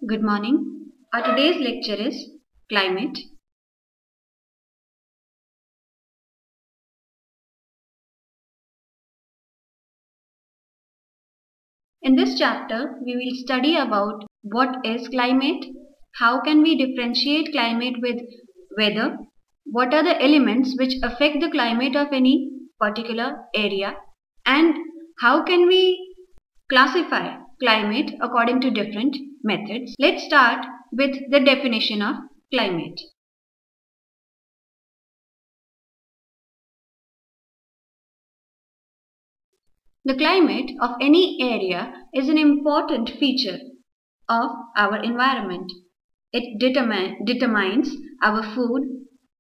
Good morning. Our today's lecture is climate. In this chapter, we will study about what is climate, how can we differentiate climate with weather, what are the elements which affect the climate of any particular area, and how can we classify climate according to different methods. Let's start with the definition of climate. The climate of any area is an important feature of our environment. It determines our food,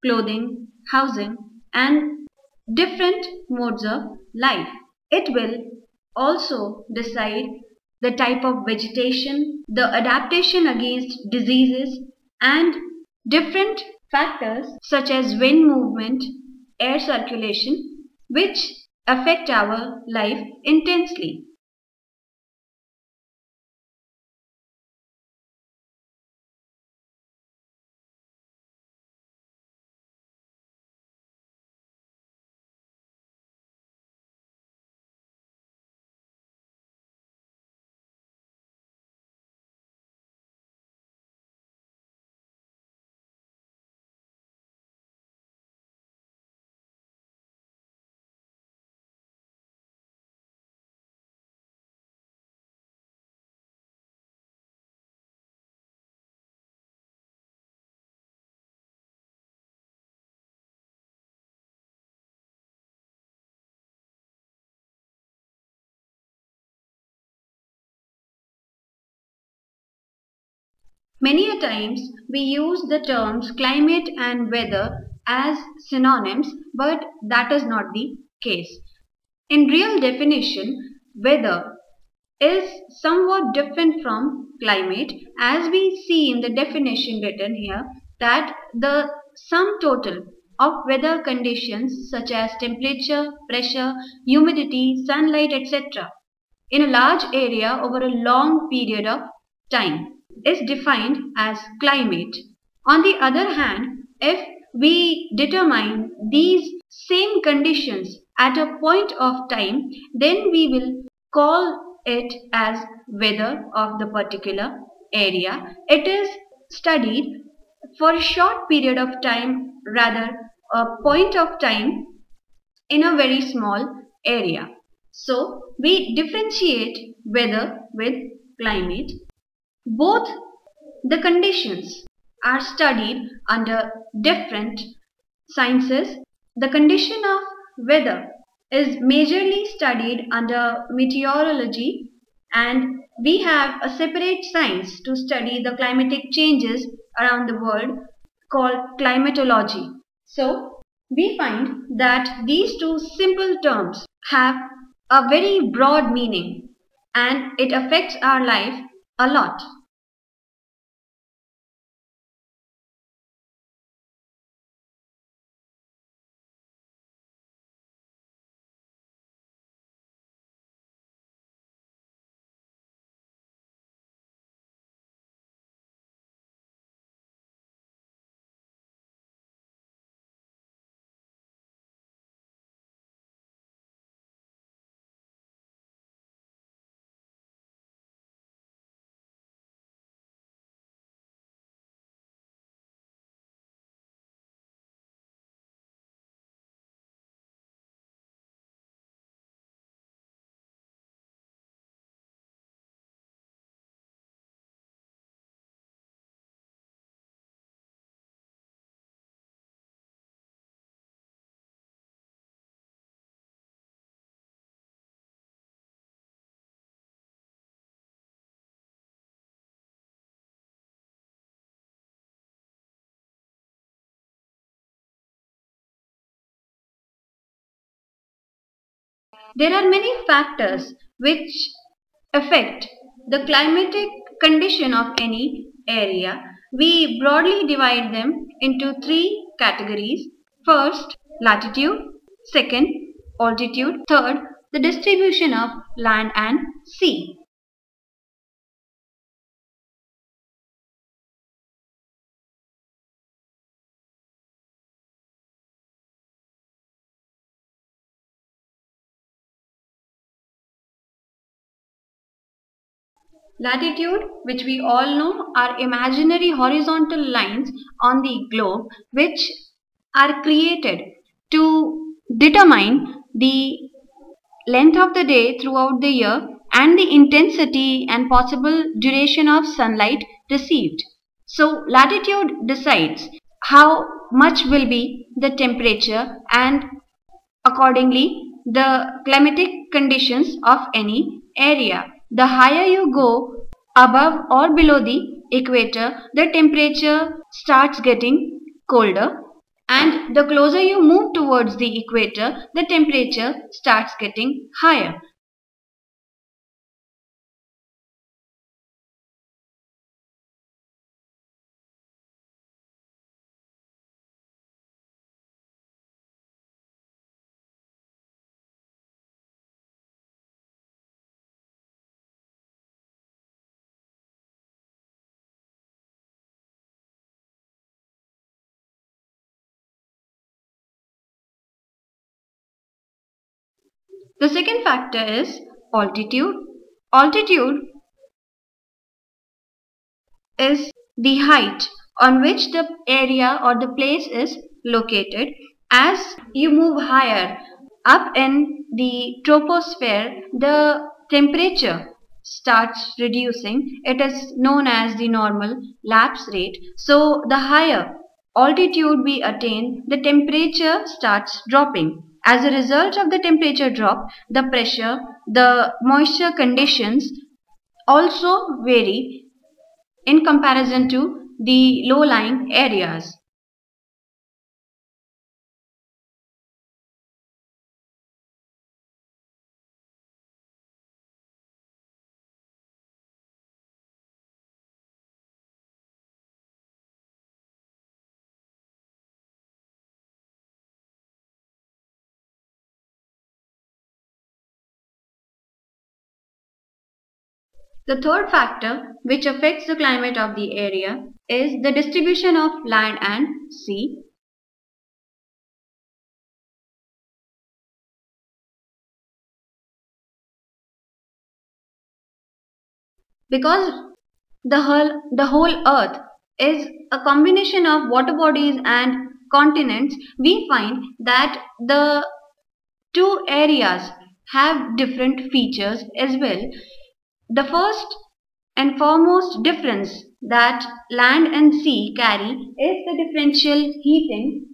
clothing, housing, and different modes of life. It will also decide the type of vegetation, the adaptation against diseases, and different factors such as wind movement, air circulation, which affect our life intensely. Many a times we use the terms climate and weather as synonyms, but that is not the case. In real definition, weather is somewhat different from climate, as we see in the definition written here that the sum total of weather conditions such as temperature, pressure, humidity, sunlight, etc. in a large area over a long period of time is defined as climate. On the other hand, if we determine these same conditions at a point of time, then we will call it as weather of the particular area. It is studied for a short period of time, rather a point of time in a very small area. So we differentiate weather with climate. Both the conditions are studied under different sciences. The condition of weather is majorly studied under meteorology, and we have a separate science to study the climatic changes around the world called climatology. So we find that these two simple terms have a very broad meaning and it affects our life a lot. There are many factors which affect the climatic condition of any area. We broadly divide them into three categories. First, latitude. Second, altitude. Third, the distribution of land and sea. Latitude, which we all know, are imaginary horizontal lines on the globe which are created to determine the length of the day throughout the year and the intensity and possible duration of sunlight received. So latitude decides how much will be the temperature and accordingly the climatic conditions of any area. The higher you go above or below the equator, the temperature starts getting colder, and the closer you move towards the equator, the temperature starts getting higher. The second factor is altitude. Altitude is the height on which the area or the place is located. As you move higher up in the troposphere, the temperature starts reducing. It is known as the normal lapse rate. So the higher altitude we attain, the temperature starts dropping. As a result of the temperature drop, the pressure, the moisture conditions also vary in comparison to the low-lying areas. The third factor which affects the climate of the area is the distribution of land and sea. Because the whole earth is a combination of water bodies and continents, we find that the two areas have different features as well. The first and foremost difference that land and sea carry is the differential heating.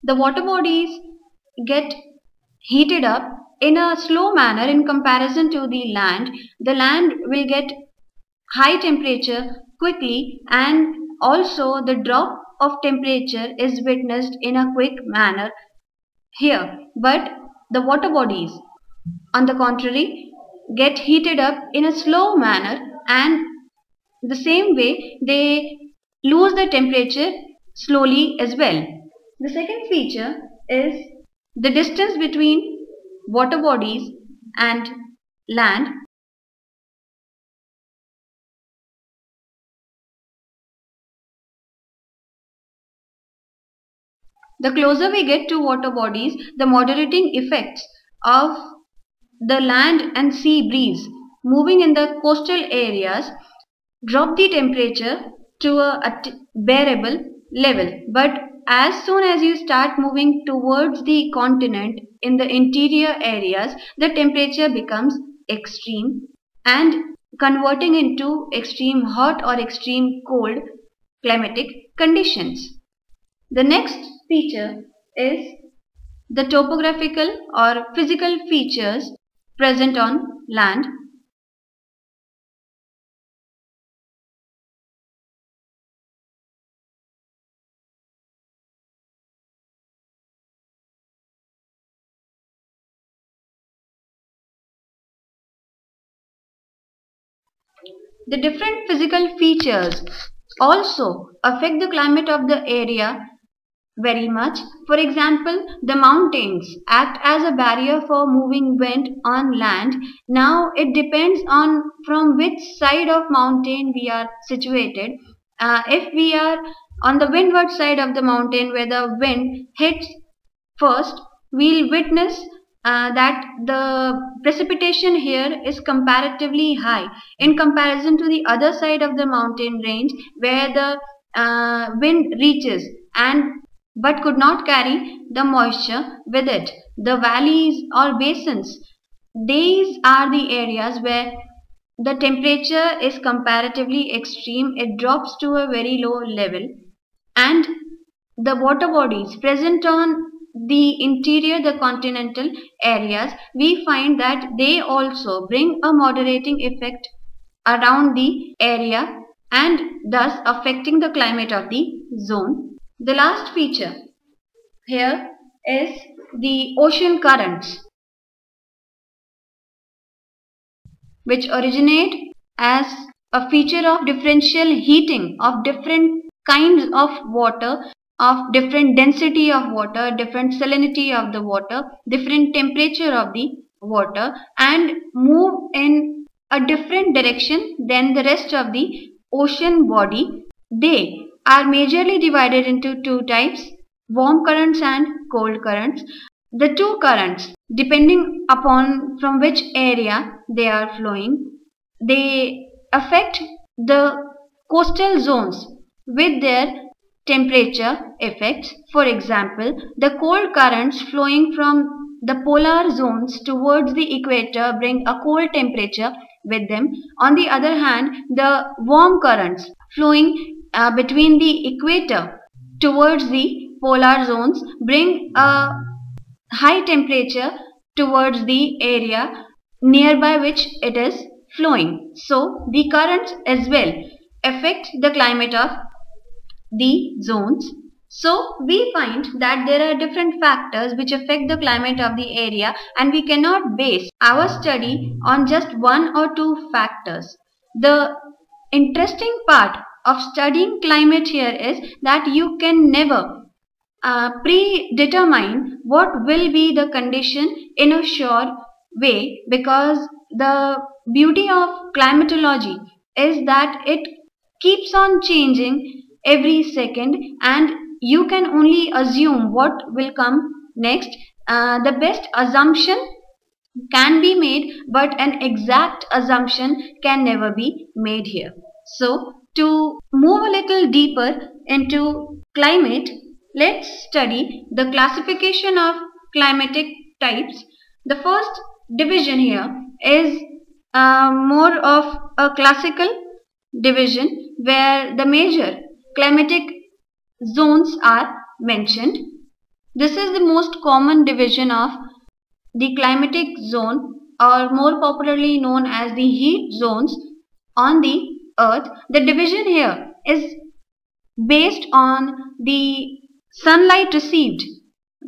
The water bodies get heated up in a slow manner in comparison to the land. The land will get high temperature quickly, and also the drop of temperature is witnessed in a quick manner here. But the water bodies, on the contrary, get heated up in a slow manner, and the same way they lose the temperature slowly as well. The second feature is the distance between water bodies and land. The closer we get to water bodies, the moderating effects of the land and sea breeze moving in the coastal areas drop the temperature to a bearable level. But as soon as you start moving towards the continent in the interior areas, the temperature becomes extreme and converting into extreme hot or extreme cold climatic conditions. The next feature is the topographical or physical features present on land. The different physical features also affect the climate of the area very much. For example, the mountains act as a barrier for moving wind on land. Now it depends on from which side of mountain we are situated. If we are On the windward side of the mountain where the wind hits first, we'll witness that the precipitation here is comparatively high in comparison to the other side of the mountain range where the wind reaches and but could not carry the moisture with it. The valleys or basins, these are the areas where the temperature is comparatively extreme. It drops to a very low level, and the water bodies present on the interior, the continental areas, we find that they also bring a moderating effect around the area and thus affecting the climate of the zone. The last feature here is the ocean currents, which originate as a feature of differential heating of different kinds of water, of different density of water, different salinity of the water, different temperature of the water, and move in a different direction than the rest of the ocean body. They are majorly divided into two types: warm currents and cold currents. The two currents, depending upon from which area they are flowing, they affect the coastal zones with their temperature effects. For example, the cold currents flowing from the polar zones towards the equator bring a cold temperature with them. On the other hand, the warm currents flowing between the equator towards the polar zones bring a high temperature towards the area nearby which it is flowing. So the currents as well affect the climate of the zones. So we find that there are different factors which affect the climate of the area, and we cannot base our study on just one or two factors. The interesting part of studying climate here is that you can never predetermine what will be the condition in a sure way, because the beauty of climatology is that it keeps on changing every second and you can only assume what will come next. The best assumption can be made, but an exact assumption can never be made here. So, to move a little deeper into climate, let's study the classification of climatic types. The first division here is more of a classical division where the major climatic zones are mentioned. This is the most common division of the climatic zone, or more popularly known as the heat zones on the earth. The division here is based on the sunlight received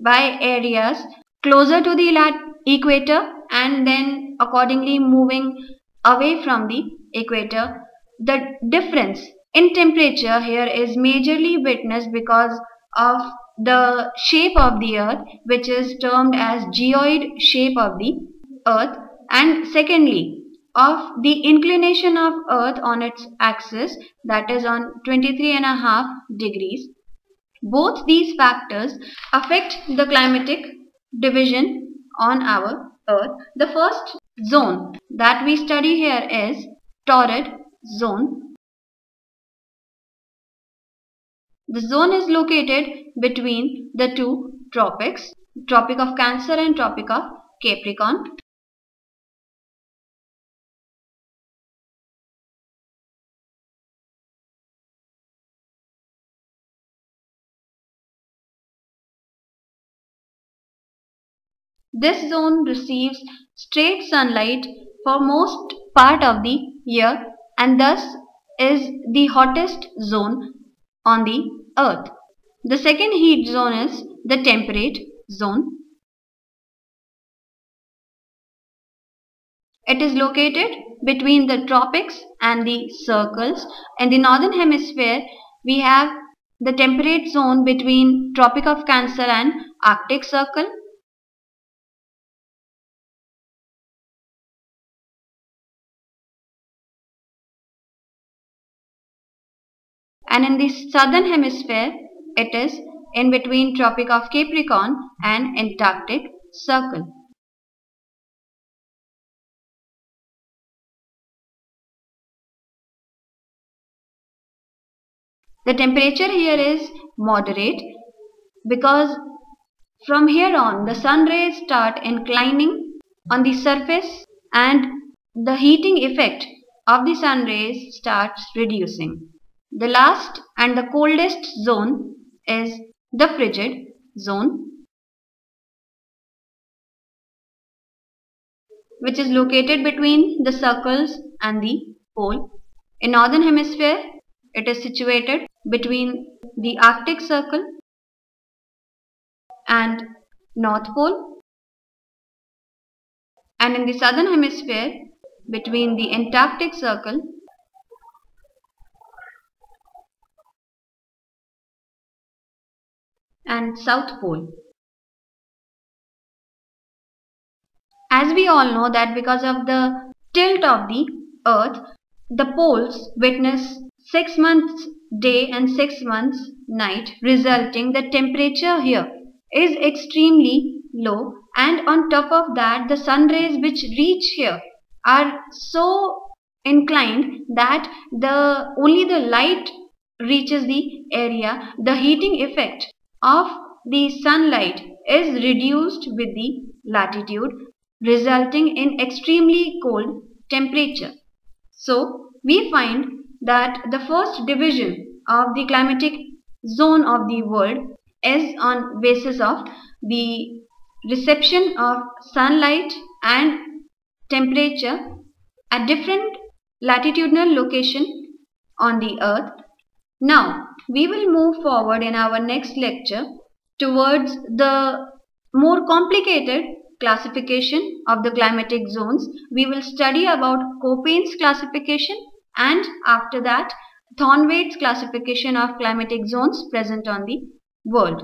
by areas closer to the equator and then accordingly moving away from the equator. The difference in temperature here is majorly witnessed because of the shape of the earth, which is termed as geoid shape of the earth, and secondly of the inclination of earth on its axis, that is on 23.5 degrees. Both these factors affect the climatic division on our earth. The first zone that we study here is torrid zone. The zone is located between the two tropics, Tropic of Cancer and Tropic of Capricorn. This zone receives straight sunlight for most part of the year and thus is the hottest zone on the earth. The second heat zone is the temperate zone. It is located between the tropics and the circles. In the northern hemisphere, we have the temperate zone between Tropic of Cancer and Arctic Circle. and in the southern hemisphere it is in between Tropic of Capricorn and Antarctic Circle. The temperature here is moderate because from here on the sun rays start inclining on the surface and the heating effect of the sun rays starts reducing. The last and the coldest zone is the frigid zone, which is located between the circles and the pole. In northern hemisphere, it is situated between the Arctic Circle and North Pole, and in the southern hemisphere between the Antarctic Circle and South Pole. As we all know that because of the tilt of the earth, the poles witness 6 months day and 6 months night, resulting the temperature here is extremely low, and on top of that the sun rays which reach here are so inclined that only the light reaches the area. The heating effect of the sunlight is reduced with the latitude, resulting in extremely cold temperature. So we find that the first division of the climatic zone of the world is on basis of the reception of sunlight and temperature at different latitudinal location on the earth. Now we will move forward in our next lecture towards the more complicated classification of the climatic zones. We will study about Köppen's classification, and after that Thornwey's classification of climatic zones present on the world.